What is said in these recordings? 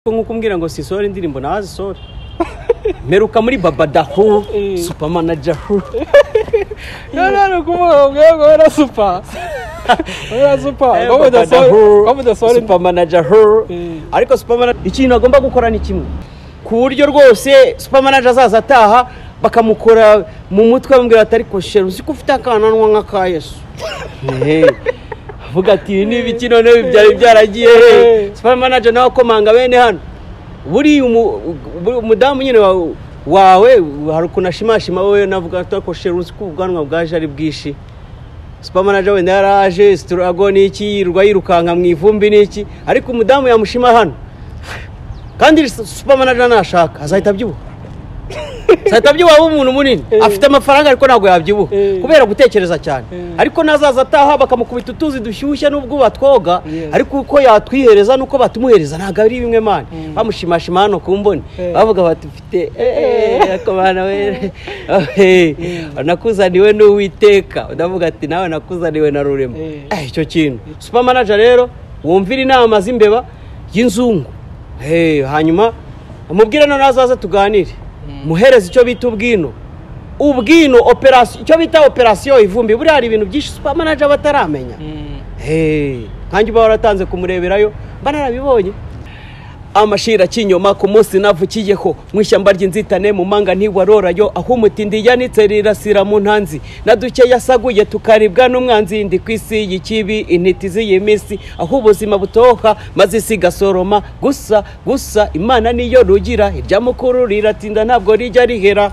nkuko mbwira ngo sisore indirimbo nazisore meruka muri babadahu super manager no kuvuga era super super manager ariko super manager ikintu agomba gukora ni kimwe ku buryo rwose super manager azaza ataha bakamukora mu mutwe bambwira ati ariko sheri uzi ko ufite akananwa nk'aka Yesu vuga ati ni ibiki none byari byaragiye super manager nawe komanga bene hano buri umudamu nyine wawe hari kunashimashima wowe navuga ko sheri uzi ko ubwanwa bwaje ari bwishi super manager wenda yaraje struggle niki yirwa yirukanka mu ivumbi niki ariko umudamu yamushima hano kandi super manager nashaka azahita byibuha Satabyiwa umuntu munini afite amafaranga ariko nago yabyibuha kubera gutekereza cyane ariko nazaza ataha bakamukubita utuzi dushyushye nubwo batwoga ariko uko yatwihereza nuko batumuhereza naga ari bimwe mane bamushimashima hano kumbone bavuga bati ufite akobana we nakuzaniwe n'Uwiteka ndavuga ati nawe nakuzaniwe na Rurema icyo kintu super manager rero wumvira inama z'imbeba y'inzungu hanyuma umubwire no nazaza tuganire muhereza icyo bita ubwino operation icyo bita operation ivumbi buri hari ibintu byinshi super manager bataramenya kanjye baratanze kumureberayo banarabibonye amashira kinyoma ku munsi navukiyeho mwishyamba ry'inzitane mu manga ntiwarorayo aho umutindi yanitse rirasira mu ntanzi naduke yasaguye tukaribwa n'umwanzi ndi kwisi yikibi intiti z'iyimisi aho ubuzima butoha maze sigasoroma gusa Imana niyo rugira irya mukuru riratinda ntabwo rijya rihera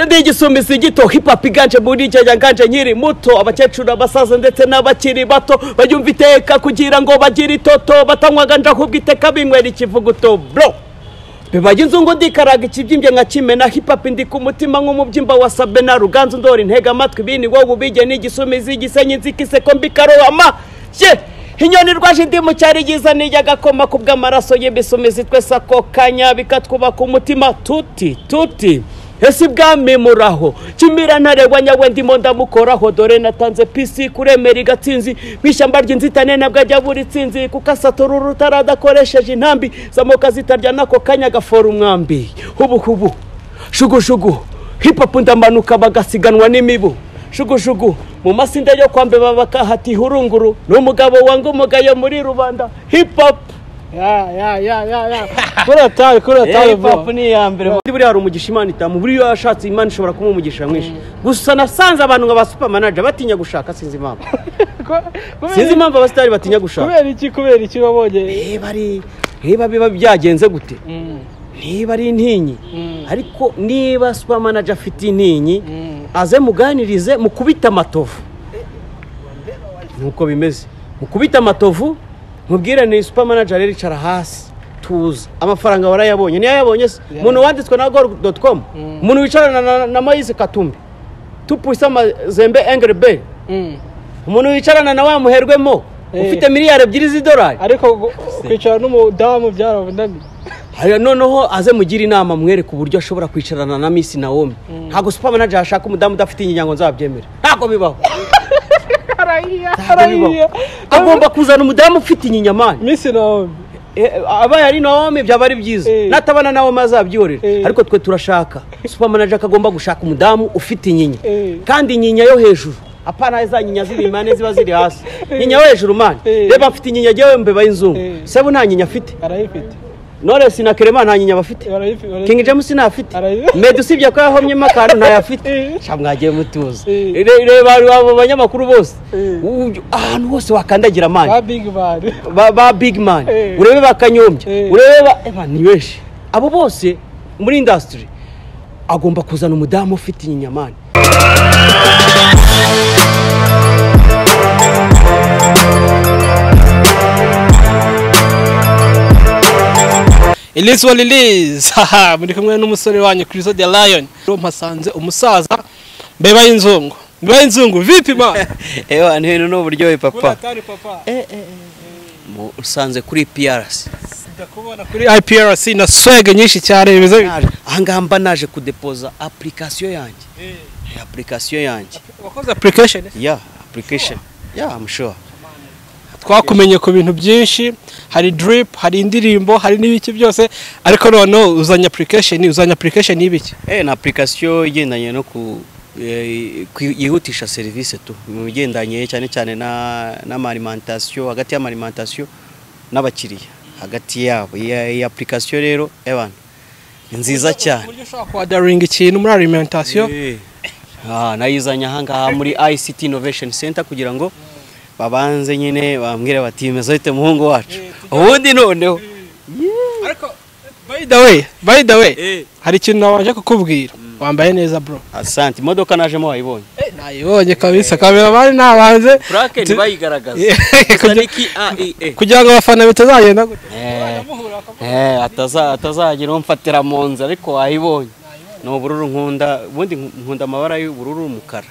Ndi igisumisi gito hip hop iganje muri cya nganje nkiri muto abakecuru abasaza ndetse n'abakiri bato bayumva iteka kugira ngo bagire itoto batanywaga ndahubwa iteka binywera ikivuguto bro bebaye inzungu ndikaraga ikibyimbye nka kimena hip hop ndi ku mutima nk'umubyimba wa Sabena ruganzu ndori ntega amatwi bini wowe ubige n'igisumizi gisenye nzikise ko mbikaroama inyoni rwaje ndi mu cyari giza nijyaga koma kubw'amaraso y'ibisumizi twese ako kanya bikatwuba ku mutima tuti ese bwami muraho kimira ntaregwa nyawe ndimo ndamukoraho dore natanze PC kuremera igatsinzi bishyamba ry'inzitane nabwo ajya buri tsinzi kukasatura rutaradakoresheje intambi zamoka zitarya nako kanya gafora umwambi hubu shugu hip hop ndamanuka bagasiganwa n'imibu shugu mu masinde yo kwa Mbeba bakahati hurunguru n'umugabo wanga umugayo muri rubanda hip hop Kuratari bro ni ya mbere buri hari umugisha Imana itamu buri yashatse Imana ishobora kumumugisha mwinshi gusa nasanze abantu ngaba super manager batinya gushaka sinzi impamvu abastari batinya gushaka kubera iki babonye biba byagenze gute niba ari intinyi ariko niba super manager afite intinyi aze muganirize mukubita amatovu nuko bimeze mukubita amatovu mubwire ni super manager rero icara hasi tuza amafaranga warayabonye ni yayabonye se umuntu wanditswe na gold.com umuntu wicarana na Moise Katumbi tupuisa mazembe engre umuntu wicarana na wa muherwemo ufite miliyari 2 z'idolari ariko kwicara n'umudamu byarabundani haya noneho aze mugira inama mwereke uburyo ashobora kwicarana na Miss Naomie ntago super manager ashaka umudamu udafite inyango nzabyemera ntago bibaho agomba kuzana umudamu ufite inyinyamani Miss Naomie abaye ari Naomie byaba ari byiza natabana nawe mazabyorera ariko twe turashaka super manager akagomba gushaka umudamu ufite inyinya kandi inyinya yo hejuru apana za nyinya z'ibimane ziba ziri hasi nyinya yo hejuru man reba afite inyinya jewe Mbeba y'inzungu sebo nta nyinya afite arayifite Nore sinakerema nta nyinya bafite King James nafite Medu sibye ko yahomye makaro nta yafite cyamwagiye mutuzo reba abo banyamakuru bose ahantu hose wakandagira man ba big man urebe bakanyombye urebe ni benshi abo bose muri industry agomba kuzana umudamu ufite inyinya man Elise Walilize haha muri kumwe n'umusore wanyu Kristo the Lion mpasanze umusaza Mbeba y'inzungu vipi ma ewa ntino no buryo papa usanze kuri PRC ndakubona kuri IPRC na swag nyinshi cyane bimeze ahangamba naje kudepoza application yanjye wakoze application application I'm sure twakumenye ku bintu byinshi, hari drip, hari indirimbo, hari n'ibiki byose, ariko noneho uzanye application y'ibiki? na application igendanye no yihutisha service tu mu bigendanye cyane cyane na alimentation, hagati ya alimentation n'abakiriya, hagati yabo. Iyi application rero nziza cyane. Uburyo ushobora kwadaringa ikintu muri alimentation. Nayizanye ahangaha muri ICT Innovation Center kugira ngo babanze nyine bambwire bati bimeze bite muhungu wacu. Ubundi noneho. Ariko by the way, hari ikintu nabanje kukubwira. Wambaye neza bro. Asante. Imodoka najemo wayibonye? Nayibonye kabisa, kamera bari nabanze. Bracket bayigaragaza. Kugira ngo abafana bitazagenda gute. Atazagira umfatira mu nzu, ariko wayibonye. No bururu nkunda, ubundi nkunda amabara y'ubururu umukara.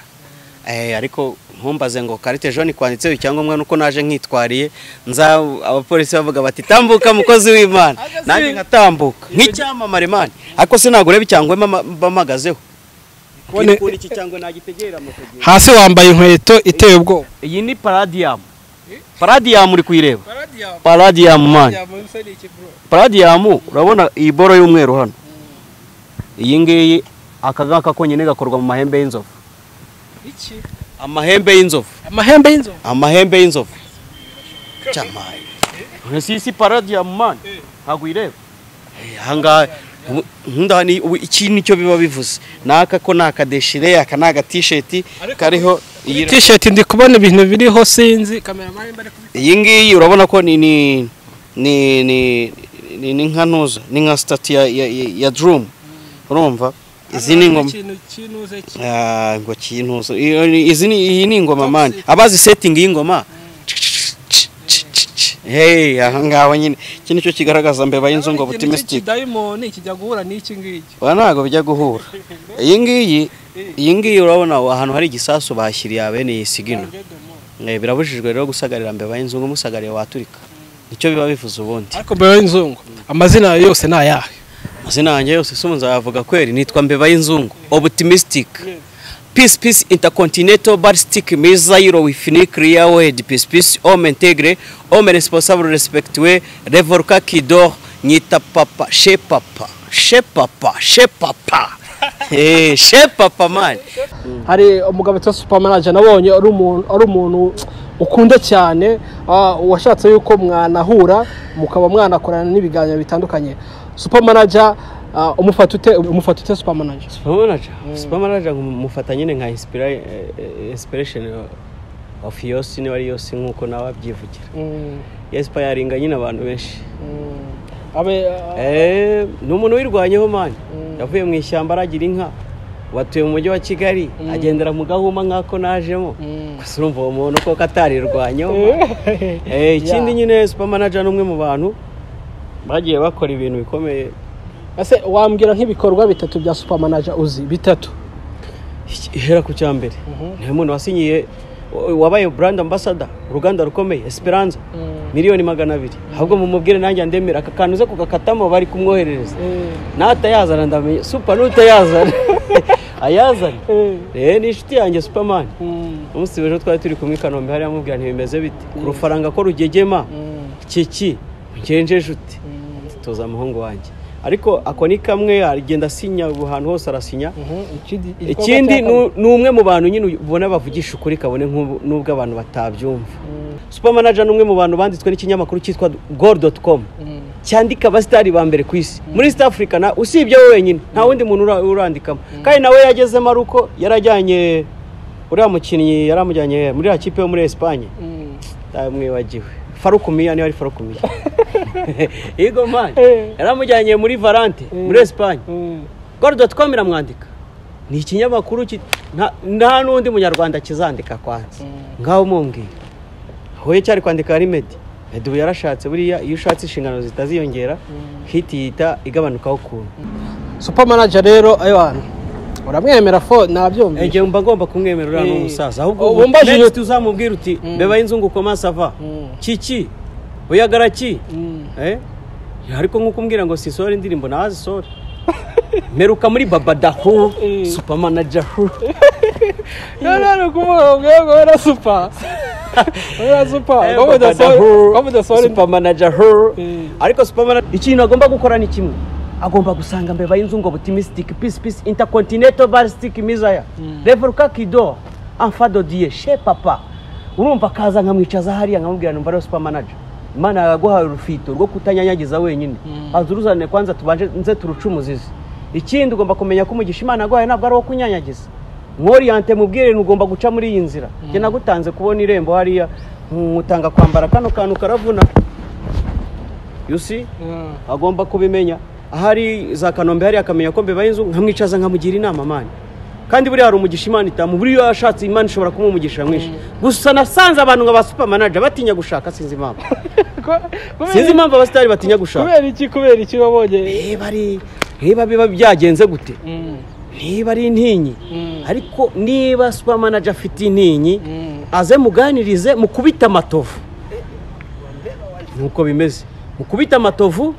Ariko nkumbaze ngo karite jaune kwanditseho cyangwa nuko naje nkitwariye, nza abapolisi bavuga bati tambuka mukozi w'Imana. Nanjye ngatambuka nk'icyamamare mani. Ariko sinagureba cyangwa bamagazeho. Kone iki cyangwa nagitegera amategeko. Hasi wambaye inkweto iteye ubwo. Iyi ni Palladium. Palladium uri kuyireba? Palladium mani. Palladium urabona iyi boro y'umweru hano. Iyi ngiyi akagaka konyine gakorwa mu mahembe y'inzovu. Iki? Amahembe y'inzovu. Amahembe y'inzovu. Cyamaye. Nasi Palladium man. Hagwireba. Hanga ndani iki nicyo biba bivuze. Naka ko nakadeshire, aka naga t-shirt kariho iyi t-shirt ndi kubona ibintu biriho sinzi cameraman bari kubita. Iyi ngiyi urabona ko ni nkanuza, ni nka stat ya drum. Urumva izi ni ngoma ngo kintuzo, izi ni ingoma man, abazi setting y'ingoma. Ahangaho nyine iki nicyo kigaragaza Mbeba y'inzungu optimistic. Diamond ikijya guhura n'iki ngiki ntago bijya guhura. Iyi ngiyi urabona ahantu hari igisasu bashyiriye abene yisigino. Birabujijwe rero gusagarira Mbeba y'inzungu, musagariye waturika. Nicyo biba bivuze ubundi. Ariko Mbeba y'inzungu amazina yose nayahe? Amazina yanjye yose sumunza yavuga kweri, nitwa Mbeba y'inzungu optimistic. Peace intercontinental ballistic missile with nuclear warhead. Peace homme integre, homme responsable respectueux, revolka kidor nyita papa chez papa chez papa man. Hari umugabo witwa supermanager nabonye ari umuntu ukunda cyane, washatse yuko mwanahura mukaba mwanakorana n'ibiganiro bitandukanye. Supermanager umufata ute supermanager? Supermanager mufata nyine nka inspiration of yose ni wari yose nkuko nawe abyivugira. Inspiringa nyine abantu benshi. N'umuntu wirwanyeho man, yavuye mu ishyamba aragira inka, watuye mu mujyi wa Kigali, agendera mu gahuma nkako najemo. Gusa urumva uwo muntu ko katarirwanyeho. Ikindi nyine supermanager n'umwe mu bantu bagiye bakora ibintu bikomeye. Ase wambwira nk'ibikorwa bitatu bya supermanager uzi bitatu? Ihera ku cyambere ni umuntu wasinyiye, wabaye brand ambassador uruganda rukomeye Esperanza miliyoni 200. ahubwo mumubwire nanjye ndemera aka kantu ze kugakatamo bari kumwoherereza. Natayazana ndamenye super nutayazana ayazana. Ni inshuti yanjye Superman. Umunsi wejo twari turi kumwe Kanombe hari amubwira ntibimeze bite urufaranga ko rugegema kiki ngenje inshuti tuza muhungu wanjye. Ariko ako ni kamwe agenda asinya ubuhantu hose arasinya. Ikindi numwe mu bantu nyine ubona bavugisha ukuri kabone nubwo abantu batabyumva. Supermanager numwe mu bantu banditswe n'ikinyamakuru cyitwa gold.com cyandika abastari ba mbere ku isi muri East Africa, na usibye wenyine nta wundi muntu urandikamo. Kandi nawe yageze maruko yarajyanye uriya mukinnyi yaramujyanye muri akipe yo muri Espagne. Mwibagiwe Farukumiya, ni wari Farukumiya. Ego man yaramujyanye muri Valente muri Espagne. Gold.com iramwandika. Ni ikinyamakuru nta n'undi munyarwanda kizandika kwanza ngaho mumbwira. Hoye cyari kwandika Remedy. Edu yarashatse buriya iyo ushatse inshingano zitaziyongera hit yita igabanukaho ukuntu. Supermanager rero aywana uramwemera fo nabyumva. Eje mba ngomba kumwemerera n'umusaza, ahubwo next uzamubwira uti Mbeba y'inzungu koma sava kiki uyagaraki. Ariko nkuko umbwira ngo sisore indirimbo nazi sore meruka muri babadaho Supermanager. No kuvuga ngo era super oya super super manager her ariko super manager ikintu agomba gukora ni kimwe agomba gusanga Mbeba y'inzu ngo optimistic peace intercontinental ballistic missile level kakido enfant de Dieu chez papa urumva kaza nkamwicaza hariya nkamubwira numva ari super manager Imana yaguhaye urufito rwo kutanyanyagiza wenyine azuruzane kwanza tubanje nze turucumuzize ikindi ugomba kumenya ko umugisha Imana yaguhaye ntabwo ari wo kunyanyagiza nk'oriente mubwire ugomba guca muri iyi nzira je nagutanze kubona irembo hariya mutanga kwambara kano kantu karavuna you see agomba kubimenya ahari za Kanombe hari akamenya ko Mbeba y'inzu nkamwicaza nkamugira inama mani kandi buri hari umugisha Imana itamu buri yashatse Imana ishobora kumumugisha mwinshi gusa nasanze abantu nga ba super manager batinya gushaka sinzi impamvu abastari batinya gushaka kubera iki babonye niba biba byagenze gute niba ari intinyi ariko niba super manager afite intinyi aze muganirize mukubita amatovu nuko bimeze mukubita amatovu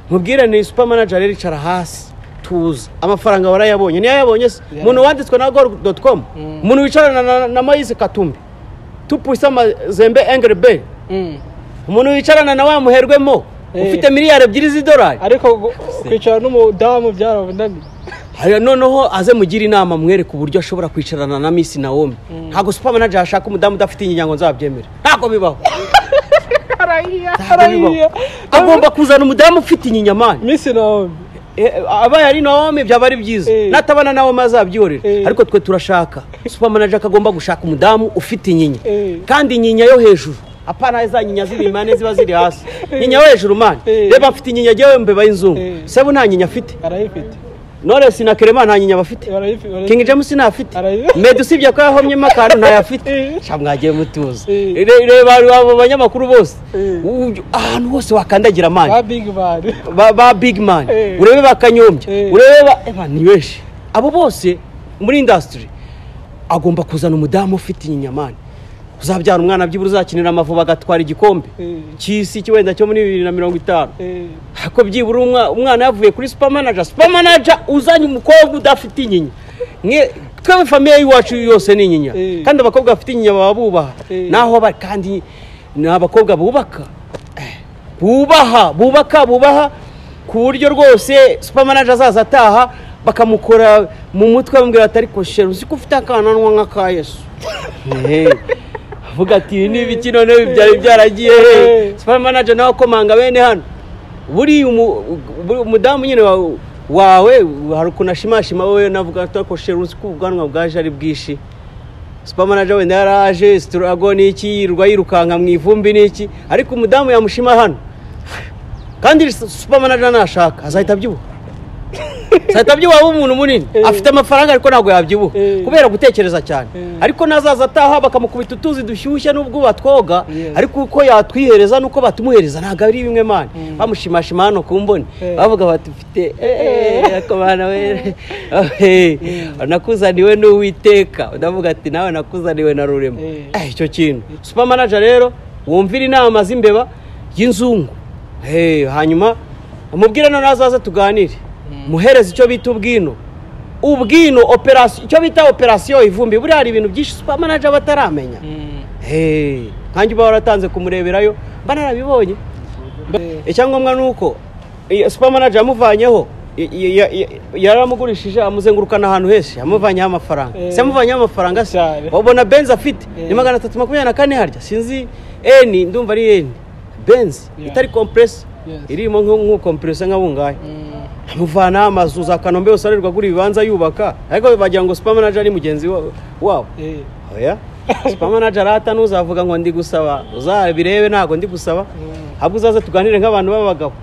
mubwire ni super manager rero icara hasi tuza amafaranga warayabonye niyo yabonye umuntu wanditswe na gold.com umuntu wicarana na Moise Katumbi tupuisa mazembe Angry Bell umuntu wicarana na wa muherwemo ufite miliyari 2 z'idolari ariko kwicara n'umudamu byarabundani hariya noneho aze mugira inama mwere ku buryo ashobora kwicarana na Miss Naomie ntago super manager ashaka umudamu udafite inyango nzabyemera ntago bibaho agomba kuzana umudamu ufite inyinyamani Miss Naomie abaye ari Naomie byaba ari byiza natabana nawe mazabyorera ariko twe turashaka super manager akagomba gushaka umudamu ufite inyinya kandi inyinya yo hejuru apana za nyinya z'ibimane ziba ziri hasi nyinya yo hejuru mani reba afite inyinya jewe Mbeba y'inzungu sebu nta nyinya afite arayifite Knowless na Clement nta nyinya bafite King James nta afite Meddy usibye ko yahomye makaro nta yafite cyamwagiye mutuzo reba abo banyamakuru bose ahantu hose wakandagira mani ba big man urebe bakanyombye urebe ni benshi abo bose muri industry agomba kuzana umudamu ufite inyinyamani uzabyara umwana byibura uzakinira Amavubi agatwara igikombe cy'isi cy'wenda cyo muri 2050 hako byibura umwana yavuye kuri super manager uzanye umukobwa udafite inyinya twe family yacu yose ni inyinya kandi abakobwa bafite inyinya babubaha naho kandi n'abakobwa bubaha ku buryo rwose super manager azaza ataha bakamukora mu mutwe bambwira atari ko sheri uzi ko ufite akananwa nk'aka Yesu vuga ati ni ibiki none byari byaragiye super manager nawe komanga bene hano buri umudamu nyine wawe hari kunashimashima wowe navuga ko sheri uzi ko ubwanwa bwaje ari bwishi super manager wenda yaraje struggle niki yirwa yirukanka mu ivumbi niki ariko umudamu yamushima hano kandi super manager nashaka azahita byibuha Satabyiwa umuntu munini afite amafaranga ariko nago yabyibuha kubera gutekereza cyane ariko nazaza ataha bakamukubita utuzi dushyushye nubwo batwoga ariko uko yatwihereza nuko batumuhereza naga ari bimwe mane bamushimashima hano kumbone bavuga bati ufite akobana we nakuzaniwe n'Uwiteka ndavuga ati nawe nakuzaniwe na Rurema icyo kintu super manager rero wumvira inama z'imbeba y'inzungu hanyuma umubwire no nazaza tuganire muhereza icyo bita ubwino operation icyo bita operation ivumbi buri hari ibintu byinshi super manager bataramenya kanjye baratanze kumureberayo banarabibonye icyangombwa nuko super manager yamuvanyeho yaramugurishije amuzengurukana ahantu hese yamuvanyeho amafaranga yamuvanyeho amafaranga se babona Benz afite ni 324 harya sinzi ndumva ari Benz itari compress irimo nko compressor nkabungaye amuvana amazu za Kanombe yose arerwa guri bibanza yubaka ariko bagira ngo super manager ari mugenzi wabo oya super manager ata nuzavuga ngo ndi gusaba uzabirebe nago ndi gusaba habwo uzaza tuganire nk'abantu b'abagabo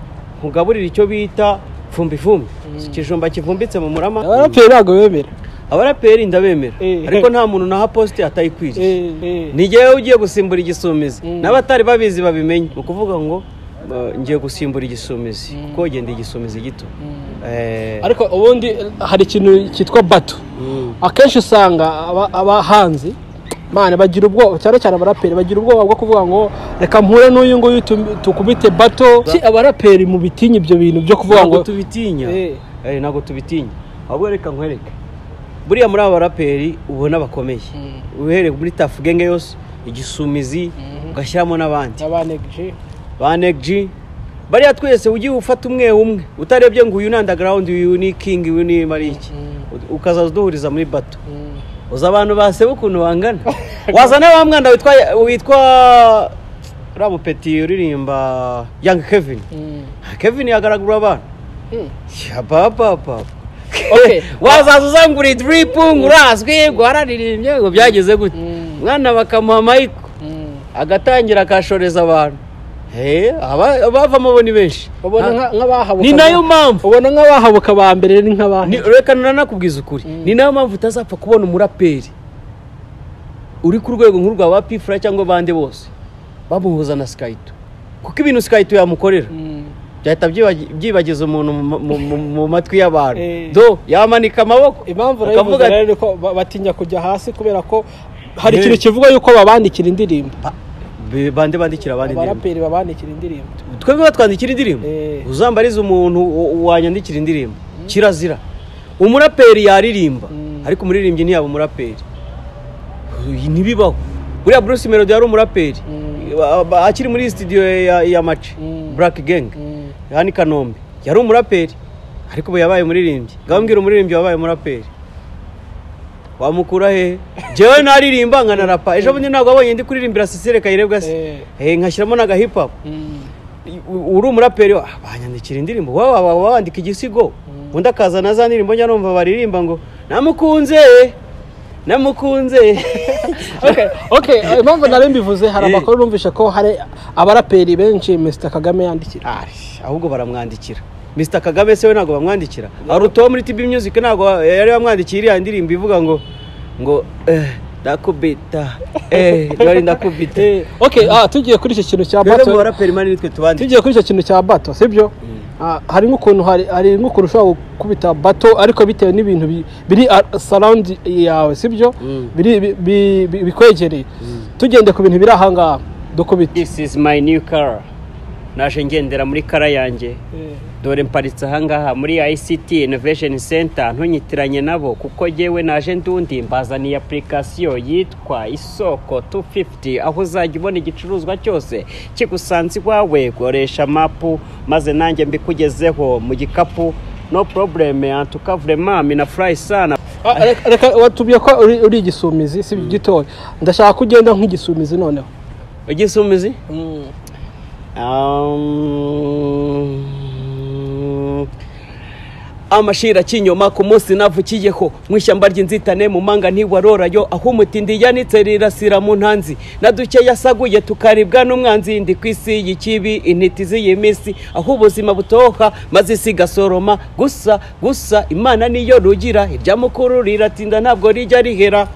mugaburira icyo bita fumbi ikijumba kivumbitse mu murama abaraperi nago bemera abaraperi ndabemera ariko nta muntu naha poste atayikwiriye nigewe ugiye gusimbura igisumizi n'abatari babizi babimenye ukuvuga ngo ngiye gusimbura igisumizi kuko genda igisumizi gito ariko ubundi hari ikintu cyitwa bato akenshi usanga abahanzi mane bagira ubwoba cyane abaraperi bagira ubwoba bwo kuvuga ngo reka mpure n'uyu ngo tukubite bato abaraperi mu bitinya ibyo bintu byo kuvuga ngo tubitinya nago tubitinya ahubwo reka nkwereke buriya muri aba baraperi ubona bakomeye uhereye muri Tafu Genge yose igisumizi ugashyiramo n'abandi abanegji bariya twese ugiye ufata umwe utarebye ngo uyu ni underground uyu ni king uyu ni mariki ukaza uduhuriza muri bato uza abantu baseba ukuntu bangana wazana wa mwana witwa Ramupeti uririmba Young Kevin yagaragura abantu ya papa wazaza uzangura drip ngurazwe gwararirimbye ngo byageze gute mwana bakamuha mic agatangira akashoreza abantu abavamo bo ni benshi nk'abahabuka ni nayo mpamvu ubona nk'abahabuka ba mbere ni nk'abantu reka nanakubwiza ukuri ni nayo mpamvu utazapfa kubona umuraperi uri ku rwego nk'urwa ba Pfra cyangwa bande bose bamuhuza na Skyto kuko ibintu Skyto yamukorera byahita byibagiza umuntu mu matwi y'abantu do yamanika amaboko impamvu rayivuga rero ko batinya kujya hasi kubera ko hari ikintu kivuga yuko babandikira indirimbo bande bandikira abandi abaraperi babandikira indirimbo twebwe batwandikira indirimbo uzambariza umuntu wanyandikira indirimbo kirazira umuraperi yaririmba ariko umuririmbyi ntiyaba umuraperi ntibibaho buriya Bruce Melody yari umuraperi akiri muri studio ya Maci Black Gang yani Kanombe yari umuraperi ariko yabaye umuririmbyi ngambwira umuririmbyi wabaye umuraperi wamukura he jewe naririmba nkana rapa ejo bundi ntabwo abonye ndi kuririmbira Cecile Kayirebwa se nkashyiramo naga hip hop uri umuraperi banyandikira indirimbo wowe wandika igisigo undi akaza na za ndirimbo njya numva baririmba ngo namukunze okay impamvu nari mbivuze hari amakuru numvisha ko hari abaraperi benshi Mr Kagame yandikira ahubwo baramwandikira Mr Kagame se we ntabwo bamwandikira aruto muri TB Music ntabwo yari bamwandikira indirimbo ivuga ngo ndakubita nari ndakubita okay tugiye kuri icyo kintu cya bato abaraperi mani nitwe tubandi tugiye kuri icyo kintu cya bato sibyo hari nk'ukuntu ushobora gukubita bato ariko bitewe n'ibintu biri surround yawe sibyo bikwegereye tugende ku bintu biri aha ngaha dukubita this is my new car naje ngendera muri kara yanjye dore mparitse aha ngaha muri ICT Innovation Center ntunyitiranye nabo kuko yewe naje ndundi mbazaniye application yitwa Isoko 250 aho uzajya ubona igicuruzwa cyose kigusanze iwawe goresha mapu maze nanjye mbikugezeho mu gikapu no problem antuka vraiment mina fry sana reka watubiye ko uri igisumizi si gitoya ndashaka kugenda nk'igisumizi noneho igisumizi amashira kinyoma ku munsi navukiyeho mwishyamba ry'inzitane mu manga ntiwarorayo aho umutindi yanitse rirasira mu ntanzi naduke yasaguye tukaribwa n'umwanzi ndi kwisi yikibi intiti z'iyimisi aho ubuzima butoha maze sigasoroma gusa Imana niyo rugira irya mukuru riratinda ntabwo rijya rihera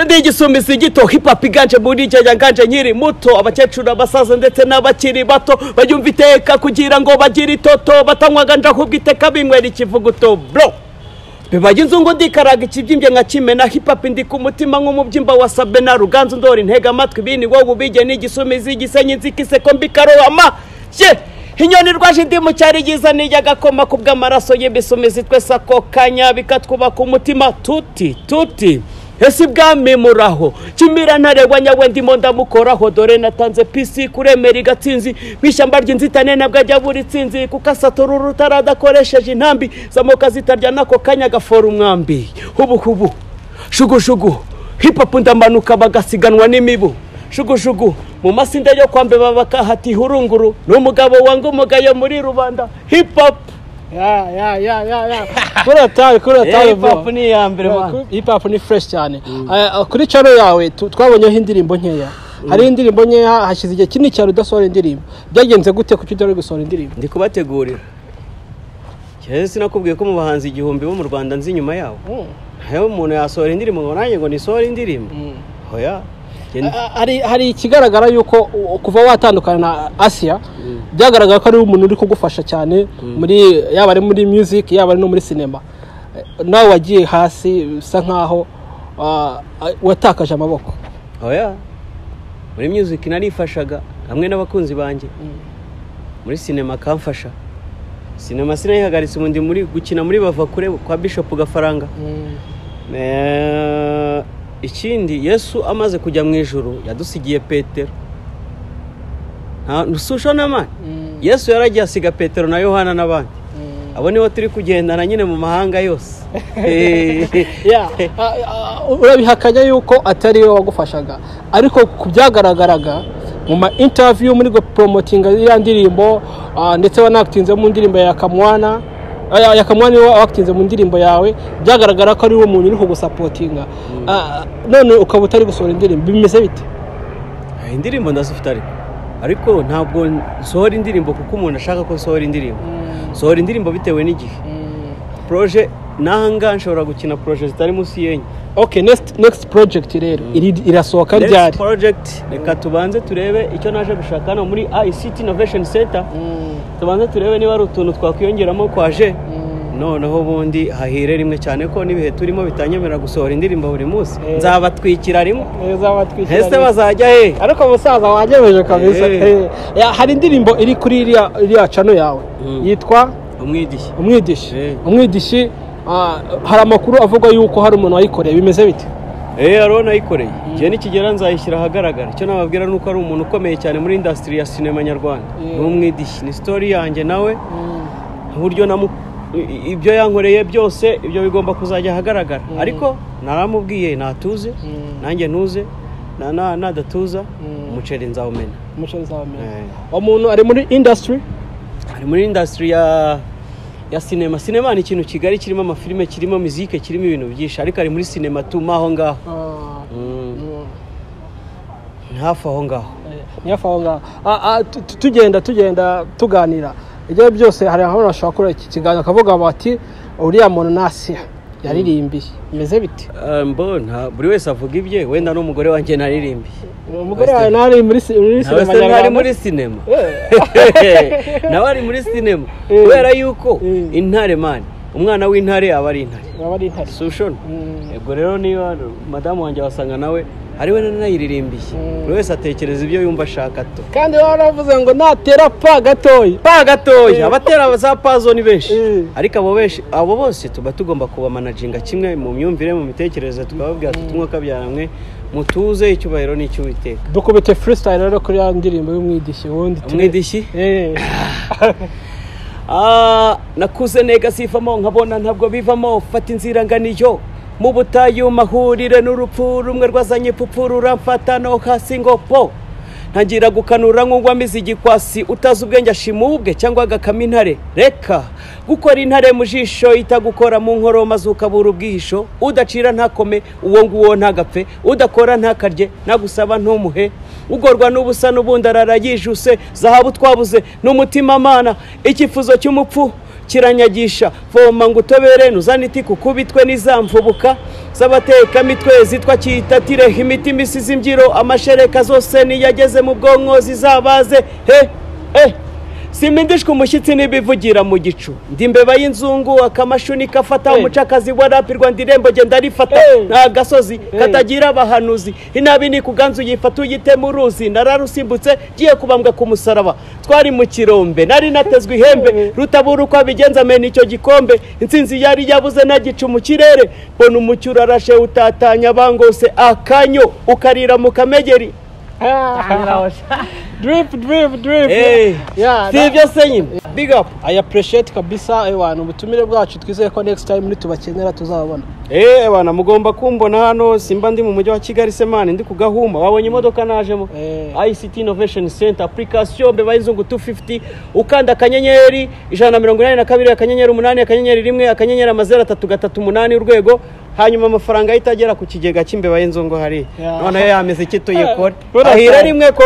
Ndi igisumizi gito hip hop iganje muri cyangwa nkiri muto abakecuru abasaza ndetse n'abakiri bato bayumva iteka kugira ngo bagire itoto batanywaga ndahubwa iteka binywera ikivuguto bro bebaye inzungu ndikaraga ikibyimbye nka kimena hip hop ndi ku mutima nk'umubyimba wa Sabena ruganzu ndora intega amatwi bini wowe ubige n'igisumizi gisenye nzikise ko mbikaroama inyoni rwaje ndi mu cyari giza nijya gakoma ku bw'amaraso y'ibisumizi twese ako kanya bikatwubaka umutima tuti ese bwami muraho kimira ntaregwa nyawe ndimo ndamukoraho dore natanze PC kuremera igatsinzi bishyamba ry'inzitane nabwo ajya buri tsinzi kukasatura rutaradakoresheje intambi zamoka zitarya nako kanya gafora umwambi hubu shugu hip hop ndamanuka bagasiganwa n'imibu shugu mu masinde yo kwa Mbeba bakahati hurunguru n'umugabo wanga umugayo muri rubanda hip hop Kuratari hip hop ni ya mbere hip hop ni fresh cyane kuri channel yawe twabonyeho indirimbo nkeya hari indirimbo nkeya hashize igihe kinini cyane udasohora indirimbo byagenze gute kuki utari gusohora indirimbo ndi kubategurira cyese nakubwiye ko mu bahanzi igihumbi bo mu Rwanda nzi nyuma yawo hayo umuntu yasohora indirimbo ngo nanjye ngo nisohora indirimbo hoya hari ikigaragara yuko kuva watandukana na Asia byagaragara ko ari umuntu uri kugufasha cyane muri yaba ari muri music yaba ari no muri cinema nawe wagiye hasi bisa nkaho watakaje amaboko oya muri music narifashaga hamwe n'abakunzi banjye muri cinema kamfasha cinema sinayihagaritse ubundi muri gukina muri bava kure kwa Bishop Gafaranga ikindi Yesu amaze kujya mu ijuru yadusigiye Petero ntusushona mani Yesu yaragiye asiga Petero na Yohana n'abandi abo nibo turi kugendana nyine mu mahanga yose urabihakanya yuko atari we wagufashaga ariko kubyagaragaraga mu ma interview muri go promoting ya ndirimbo ndetse wanakitinze mu ndirimbo ya Kamwana niwe wakitinze mu ndirimbo yawe byagaragara ko ari wo muntu uri kugusapotinga none ukaba utari gusohora indirimbo bimeze bite indirimbo ndazifite ariko ntabwo nsohora indirimbo kuko umuntu ashaka ko nsohora indirimbo sohora indirimbo bitewe n'igihe projet nanga nshobora gukina projet zitari munsi yenye. Okay, next project rero irasohoka ryari? Next project reka tubanze turebe icyo naje gushaka hano muri ICT Innovation Center. Tubanze turebe niba ari utuntu twakwiyongeramo kwaje. Noneho bundi hahire rimwe cyane ko nibihe turimo bitanyemera gusohora indirimbo buri munsi. Nzabatwikira rimwe. Nzabatwikira. Hese bazajya he? Ariko musaza wanyemeje kabisa. Hari indirimbo iri kuri iriya channel yawe. Yitwa Umwidishi. Hari amakuru avuga yuko hari umuntu wayikoreye bimeze bite? Arona ayikoreye. Je nikigera nzayishyira ahagaragara. Icyo nababwira nuko ari umuntu ukomeye cyane muri industry ya cinema nyarwanda. N'umwidishi ni story yanjye nawe. Uburyo ibyo yankoreye byose ibyo bigomba kuzajya ahagaragara. Ariko naramubwiye natuze, nanjye ntuze, nadatuza umuceri nzawumena. Umuntu ari muri industry? Ari muri industry ya cinema. Cinema ni ikintu kigari kirimo amafilime, kirimo muzike, kirimo ibintu byinshi, ariko ari muri cinema tumaho ngaho. Hafi aho ngaho. Tugenda tuganira. Ibyo byose hari aho bashaka iki kiganiro akavuga bati uriya muntu nasi yaririmbiye. Imeze bite? Mbona buri wese avuga ibye, wenda n'umugore wanjye naririmbiye. Umugore wawe nari muri cinema. Nari muri cinema. Nawe ari muri cinema. Kubera yuko intare mani, umwana w'intare aba ari intare. Sushona. Ego rero niba madamu wanjye wasanga nawe ari we nanayirimbiye. Buri wese atekereza ibyo yumva ashaka to. Kandi waravuze ngo natera pa gatoyi. Abatera za pazo ni benshi. Ariko abo bose tuba tugomba kuba managinga kimwe mu myumvire, mu mitekerereze, tukababwira tutumwe kabyaramwe mutuze icyubahiro n'icy'Uwiteka. Dukubite freestyle rero kuri ya ndirimbo y'Umwidishi wundi. Umwidishi? Nakuze nega sivamo nkabona ntabwo bivamo, fata inzira nganiyo mu butayu mahurire n'urupfu rumwe rwazanye ipfupfuru ramfata no hasi ngo po ntangira gukanura nk'ugwamiza igikwasi utazi ubwenge ashimubwe cyangwa agakama intare. Reka gukora intare mu jisho itagukora mu nkoro maze ukabura ubwihisho, udacira ntakome uwo nguwo ntagapfe, udakora ntakarye nagusaba ntumuhe, ugorwa n'ubusa n'ubundi ararayijuse, zahabu twabuze n'umutima mana, ikifuzo cy'umupfu kiranyagisha, voma ngo utobere nuzane iti kukubitwe n'izamvubuka z'abateka mitwe zitwa kitatire, imitima isize imbyiro, amashereka zose niyageze mu bwonko zizabaze. Simindishwe umushyitsi n'ibivugira mu gicu, ndi Mbeba y'inzungu akamashuni kafata, umucakazi warapirwa ndirembo genda rifata, nta gasozi katagira abahanuzi, inabi ni kuganzu yifata uyite mu ruzi, nararusimbutse giye kubambwa ku musaraba, twari mu kirombe nari natezwe ihembe, rutabura uko abigenza mena icyo gikombe, insinzi yari yabuze nagicu mu kirere, bona umucyura arashe utatanya bangose akanyo ukarira mu kamegeri. Drip. Yeah. Sivyo senyi. Big up. I appreciate kabisa abantu ubutumire bwacu, twizeye ko next time ni tubakenera tuzabona. Bana mugomba kumbona hano, simba ndi mu mujyi wa Kigali semane, ndi kugahuma, wabonye imodoka najemo. ICT Innovation Center, application Mbeba y'inzungu 250, ukanda akanyenyeri 182 akanyenyeri 8 akanyenyeri 1 akanyenyeri 0338 urwego, hanyuma amafaranga ahita agera ku kigega cy'Imbeba y'inzungu hari. None yameze iki tuyikora. Ahira rimwe ko